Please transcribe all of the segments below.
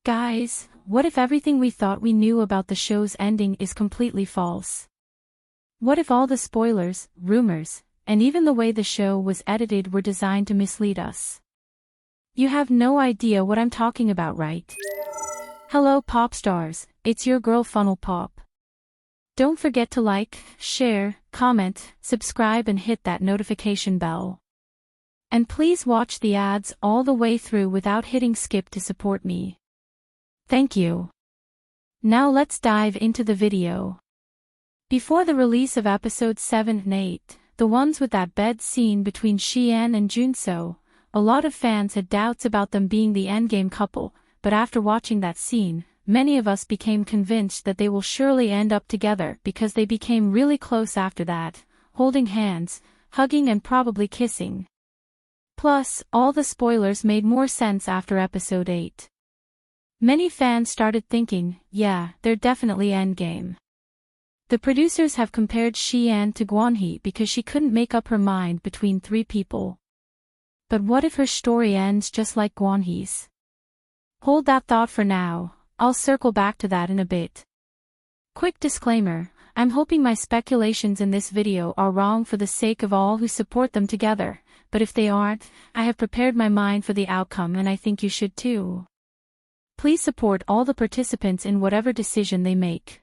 Guys, what if everything we thought we knew about the show's ending is completely false? What if all the spoilers, rumors, and even the way the show was edited were designed to mislead us? You have no idea what I'm talking about, right? Hello pop stars, it's your girl Funnel Pop. Don't forget to like, share, comment, subscribe and hit that notification bell. And please watch the ads all the way through without hitting skip to support me. Thank you. Now let's dive into the video. Before the release of episodes 7 and 8, the ones with that bed scene between Xien and Junso, a lot of fans had doubts about them being the Endgame couple, but after watching that scene, many of us became convinced that they will surely end up together because they became really close after that, holding hands, hugging and probably kissing. Plus, all the spoilers made more sense after episode 8. Many fans started thinking, yeah, they're definitely Endgame. The producers have compared Sian to Guanhee because she couldn't make up her mind between three people. But what if her story ends just like Guanhee's? Hold that thought for now, I'll circle back to that in a bit. Quick disclaimer, I'm hoping my speculations in this video are wrong for the sake of all who support them together, but if they aren't, I have prepared my mind for the outcome and I think you should too. Please support all the participants in whatever decision they make.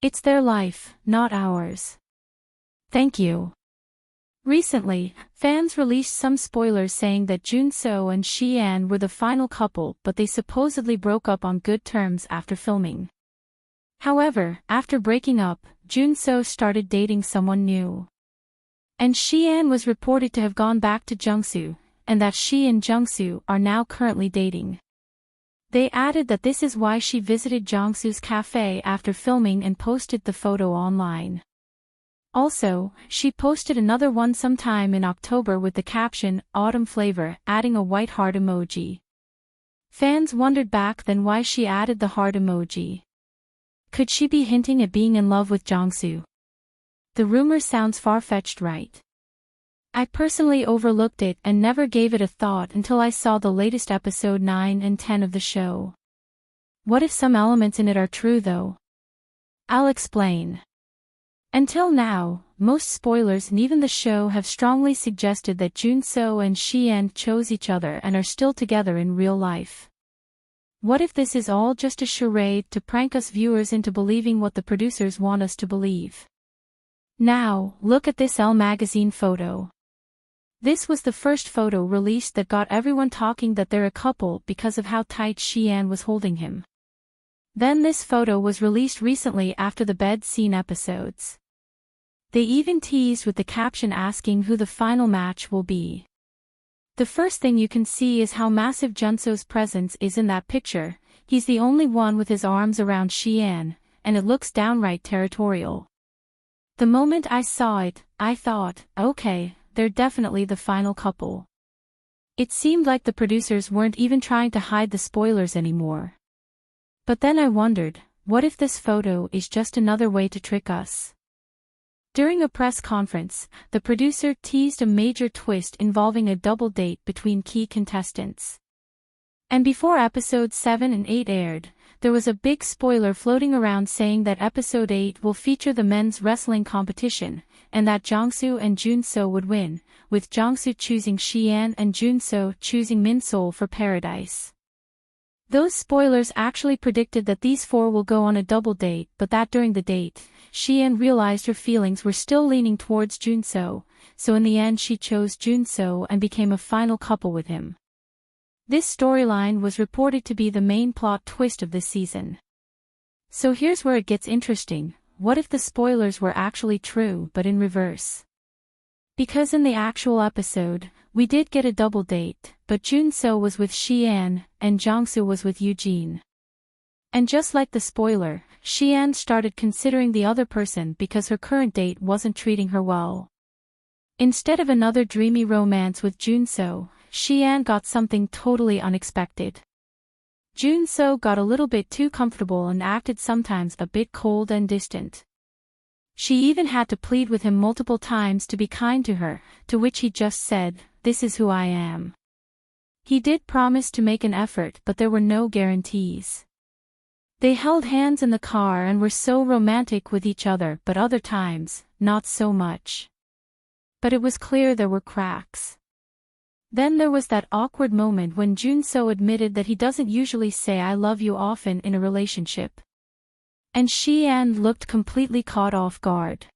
It's their life, not ours. Thank you. Recently, fans released some spoilers saying that Junso and Xien were the final couple, but they supposedly broke up on good terms after filming. However, after breaking up, Junso started dating someone new. And Xien was reported to have gone back to Jungsu, and that she and Jungsu are now currently dating. They added that this is why she visited Jungsu's cafe after filming and posted the photo online. Also, she posted another one sometime in October with the caption, "Autumn flavor," adding a white heart emoji. Fans wondered back then why she added the heart emoji. Could she be hinting at being in love with Jungsu? The rumor sounds far-fetched, right? I personally overlooked it and never gave it a thought until I saw the latest episode 9 and 10 of the show. What if some elements in it are true though? I'll explain. Until now, most spoilers and even the show have strongly suggested that Junso and Xien chose each other and are still together in real life. What if this is all just a charade to prank us viewers into believing what the producers want us to believe? Now, look at this Elle magazine photo. This was the first photo released that got everyone talking that they're a couple because of how tight Xien was holding him. Then this photo was released recently after the bed scene episodes. They even teased with the caption asking who the final match will be. The first thing you can see is how massive Junso's presence is in that picture. He's the only one with his arms around Xien, and it looks downright territorial. The moment I saw it, I thought, okay, they're definitely the final couple. It seemed like the producers weren't even trying to hide the spoilers anymore. But then I wondered, what if this photo is just another way to trick us? During a press conference, the producer teased a major twist involving a double date between key contestants. And before episodes 7 and 8 aired, there was a big spoiler floating around saying that episode 8 will feature the men's wrestling competition, and that Jungsu and Junso would win, with Jungsu choosing Xien and Junso choosing Minsol for Paradise. Those spoilers actually predicted that these four will go on a double date, but that during the date, Xien realized her feelings were still leaning towards Junso, so in the end she chose Junso and became a final couple with him. This storyline was reported to be the main plot twist of this season. So here's where it gets interesting. What if the spoilers were actually true but in reverse? Because in the actual episode, we did get a double date, but Junso was with Xien, and Jungsu was with Eugene. And just like the spoiler, Xien started considering the other person because her current date wasn't treating her well. Instead of another dreamy romance with Junso, Xien got something totally unexpected. Junso got a little bit too comfortable and acted sometimes a bit cold and distant. She even had to plead with him multiple times to be kind to her, to which he just said, "This is who I am." He did promise to make an effort, but there were no guarantees. They held hands in the car and were so romantic with each other, but other times, not so much. But it was clear there were cracks. Then there was that awkward moment when Jun-soo admitted that he doesn't usually say I love you often in a relationship. And Xian looked completely caught off guard.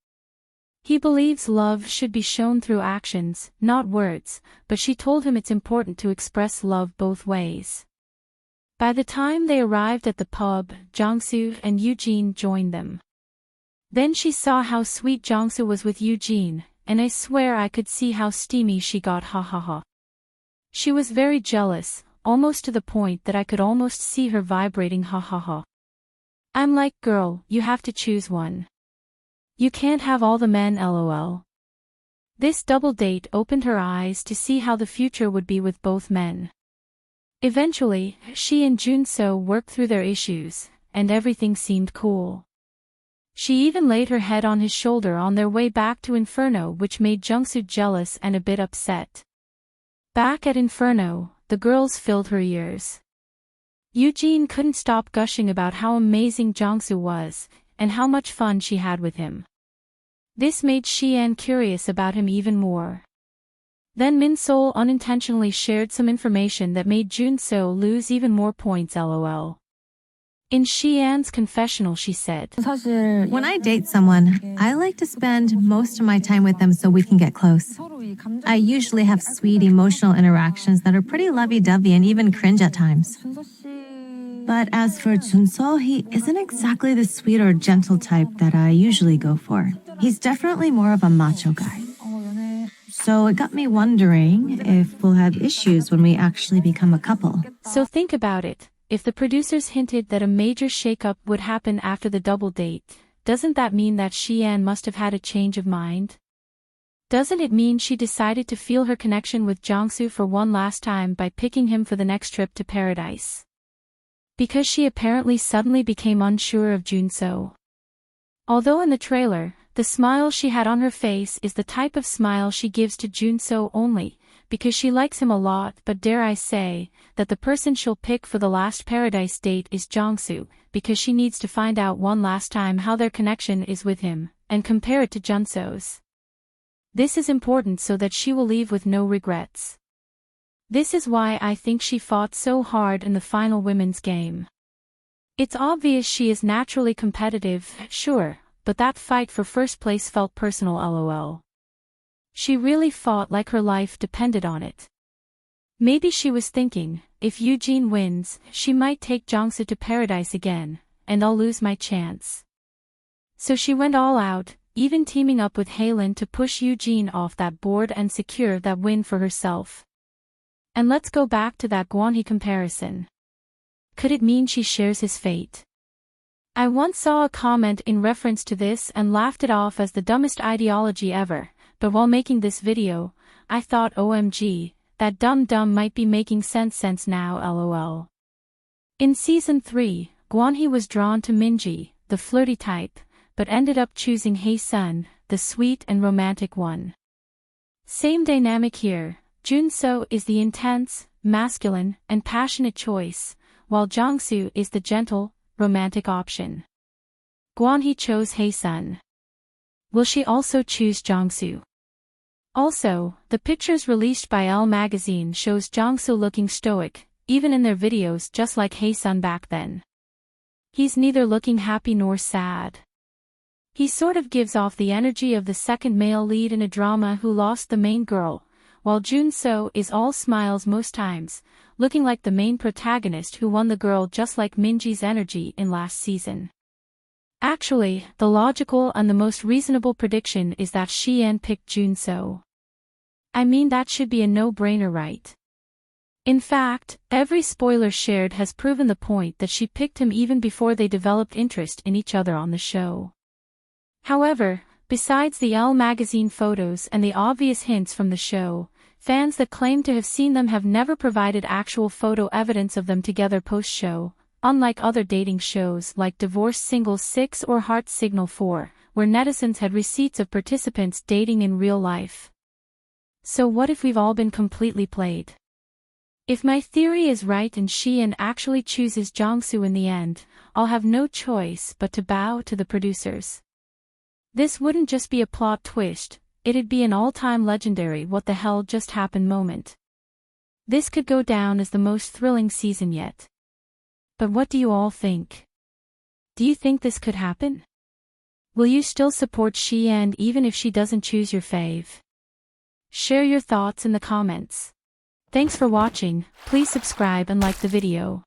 He believes love should be shown through actions, not words, but she told him it's important to express love both ways. By the time they arrived at the pub, Jong-soo and Eugene joined them. Then she saw how sweet Jong-soo was with Eugene, and I swear I could see how steamy she got, ha ha ha. She was very jealous, almost to the point that I could almost see her vibrating, ha ha ha. I'm like, girl, you have to choose one. You can't have all the men, lol. This double date opened her eyes to see how the future would be with both men. Eventually, she and Jun-soo worked through their issues, and everything seemed cool. She even laid her head on his shoulder on their way back to Inferno, which made Jung-soo jealous and a bit upset. Back at Inferno, the girls filled her ears. Eugene couldn't stop gushing about how amazing Jong-soo was, and how much fun she had with him. This made Xian curious about him even more. Then Min-sol unintentionally shared some information that made Jun-soo lose even more points, lol. In Xian's confessional she said, When I date someone, I like to spend most of my time with them so we can get close. I usually have sweet emotional interactions that are pretty lovey-dovey and even cringe at times. But as for Jun-soo, he isn't exactly the sweet or gentle type that I usually go for. He's definitely more of a macho guy. So it got me wondering if we'll have issues when we actually become a couple. So think about it. If the producers hinted that a major shakeup would happen after the double date, doesn't that mean that Xian must have had a change of mind? Doesn't it mean she decided to feel her connection with Jong-soo for one last time by picking him for the next trip to paradise? Because she apparently suddenly became unsure of Jun-soo. Although in the trailer, the smile she had on her face is the type of smile she gives to Jun-soo only, because she likes him a lot, but dare I say, that the person she'll pick for the last paradise date is Jong-soo, because she needs to find out one last time how their connection is with him, and compare it to Jun-soo's. This is important so that she will leave with no regrets. This is why I think she fought so hard in the final women's game. It's obvious she is naturally competitive, sure, but that fight for first place felt personal, lol. She really fought like her life depended on it. Maybe she was thinking, if Eugene wins, she might take Jong-soo to paradise again, and I'll lose my chance. So she went all out, even teaming up with Haelin to push Eugene off that board and secure that win for herself. And let's go back to that Gwon-hee comparison. Could it mean she shares his fate? I once saw a comment in reference to this and laughed it off as the dumbest ideology ever, but while making this video, I thought OMG, that dumb might be making sense now, lol. In Season 3, Gwon-hee was drawn to Minji, the flirty type, but ended up choosing Hae-sun, the sweet and romantic one. Same dynamic here. Jun-soo is the intense, masculine, and passionate choice, while Jong-soo is the gentle, romantic option. Gwon-hee chose Hae-sun. Will she also choose Jong-soo? Also, the pictures released by Elle magazine shows Jong-soo looking stoic, even in their videos, just like Hae-sun back then. He's neither looking happy nor sad. He sort of gives off the energy of the second male lead in a drama who lost the main girl, while Jun-soo is all smiles most times, looking like the main protagonist who won the girl, just like Minji's energy in last season. Actually, the logical and the most reasonable prediction is that Xian picked Jun-soo. I mean, that should be a no-brainer, right? In fact, every spoiler shared has proven the point that she picked him even before they developed interest in each other on the show. However, besides the Elle magazine photos and the obvious hints from the show, fans that claim to have seen them have never provided actual photo evidence of them together post-show, unlike other dating shows like Divorce Single 6 or Heart Signal 4, where netizens had receipts of participants dating in real life. So what if we've all been completely played? If my theory is right and Xien actually chooses Jiangsu in the end, I'll have no choice but to bow to the producers. This wouldn't just be a plot twist, it'd be an all-time legendary what the hell just happened moment. This could go down as the most thrilling season yet. But what do you all think? Do you think this could happen? Will you still support Xien even if she doesn't choose your fave? Share your thoughts in the comments. Thanks for watching, please subscribe and like the video.